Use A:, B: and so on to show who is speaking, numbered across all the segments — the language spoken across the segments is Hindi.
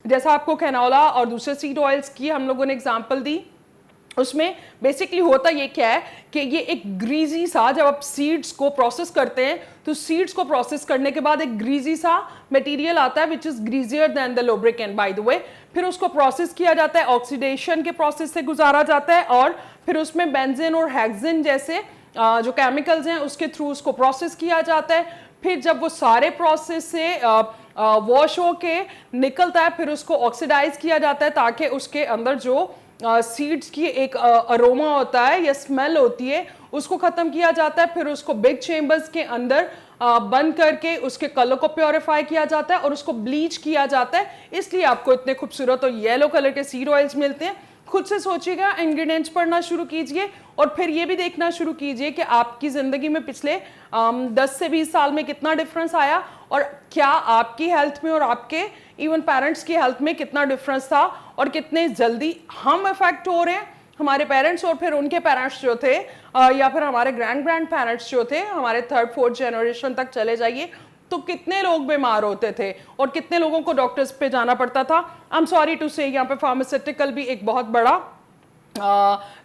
A: जैसा आपको कैनोला और दूसरे सीड ऑयल्स की हम लोगों ने एग्जांपल दी, उसमें बेसिकली होता ये क्या है कि ये एक ग्रीजी सा, जब आप सीड्स को प्रोसेस करते हैं तो सीड्स को प्रोसेस करने के बाद एक ग्रीजी सा मटेरियल आता है which is greasier than the lubricant by the way. फिर उसको प्रोसेस किया जाता है, ऑक्सीडेशन के प्रोसेस से गुजारा जाता है और फिर उसमें बेंजीन और हेक्सेन जैसे जो केमिकल्स हैं उसके थ्रू उसको प्रोसेस किया जाता है। फिर जब वो सारे प्रोसेस से वॉश होके निकलता है फिर उसको ऑक्सीडाइज किया जाता है ताकि उसके अंदर जो सीड्स की एक अरोमा होता है या स्मेल होती है उसको खत्म किया जाता है। फिर उसको बिग चेम्बर्स के अंदर बंद करके उसके कलर को प्योरीफाई किया जाता है और उसको ब्लीच किया जाता है, इसलिए आपको इतने खूबसूरत और येलो कलर के सीड ऑयल्स मिलते हैं। खुद से सोचिएगा, इंग्रेडिएंट्स पढ़ना शुरू कीजिए और फिर ये भी देखना शुरू कीजिए कि आपकी ज़िंदगी में पिछले 10 से 20 साल में कितना डिफरेंस आया और क्या आपकी हेल्थ में और आपके इवन पेरेंट्स की हेल्थ में कितना डिफरेंस था और कितने जल्दी हम अफेक्ट हो रहे हैं, हमारे पेरेंट्स और फिर उनके पेरेंट्स जो थे या फिर हमारे ग्रैंड पेरेंट्स जो थे, हमारे 3rd 4th जनरेशन तक चले जाइए तो कितने लोग बीमार होते थे और कितने लोगों को डॉक्टर्स पे जाना पड़ता था। आई एम सॉरी टू से यहाँ पे फार्मास्यूटिकल भी एक बहुत बड़ा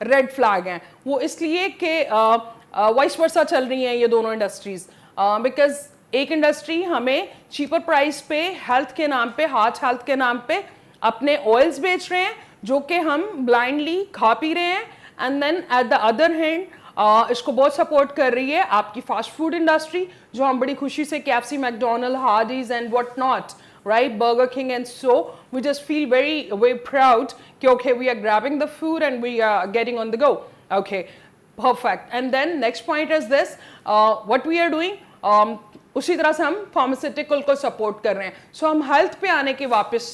A: रेड फ्लैग है, वो इसलिए कि वाइस वर्सा चल रही हैं ये दोनों इंडस्ट्रीज, बिकॉज एक इंडस्ट्री हमें चीपर प्राइस पे हेल्थ के नाम पे, हार्ट हेल्थ के नाम पे अपने ऑयल्स बेच रहे हैं जो कि हम ब्लाइंडली खा पी रहे हैं, and then at the other hand इसको बहुत सपोर्ट कर रही है आपकी फास्ट फूड इंडस्ट्री, जो हम बड़ी खुशी से KFC, McDonald, Hardee's and what not, right, Burger King and so we just feel very proud कि okay we are grabbing the food and we are getting on the go. Okay, perfect. And then next point is this, what we are doing, उसी तरह से हम फार्मास्यूटिकल को सपोर्ट कर रहे हैं। सो हम हेल्थ पे आने की वापस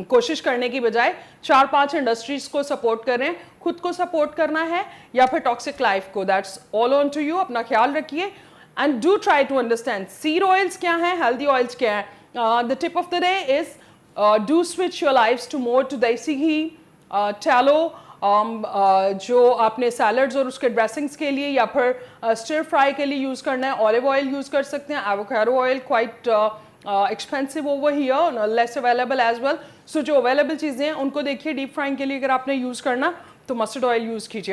A: कोशिश करने की बजाय 4-5 इंडस्ट्रीज को सपोर्ट कर रहे हैं। खुद को सपोर्ट करना है या फिर टॉक्सिक लाइफ को, that's all on to you. अपना ख्याल रखिए and do try to understand seed oils क्या हैं, हेल्दी ऑयल्स क्या हैं। The tip of the day is do switch your lifes to more to desi ghee, tallow, जो आपने सैलड्स और उसके ड्रेसिंग्स के लिए या फिर स्टिर फ्राई के लिए यूज़ करना है, ऑलिव ऑयल यूज़ कर सकते हैं। Avocado oil quite expensive over here, less available as well. So जो अवेलेबल चीज़ें हैं उनको देखिए। डीप फ्राइंग के लिए अगर आपने यूज़ करना तो मस्टर्ड ऑयल यूज़ कीजिए।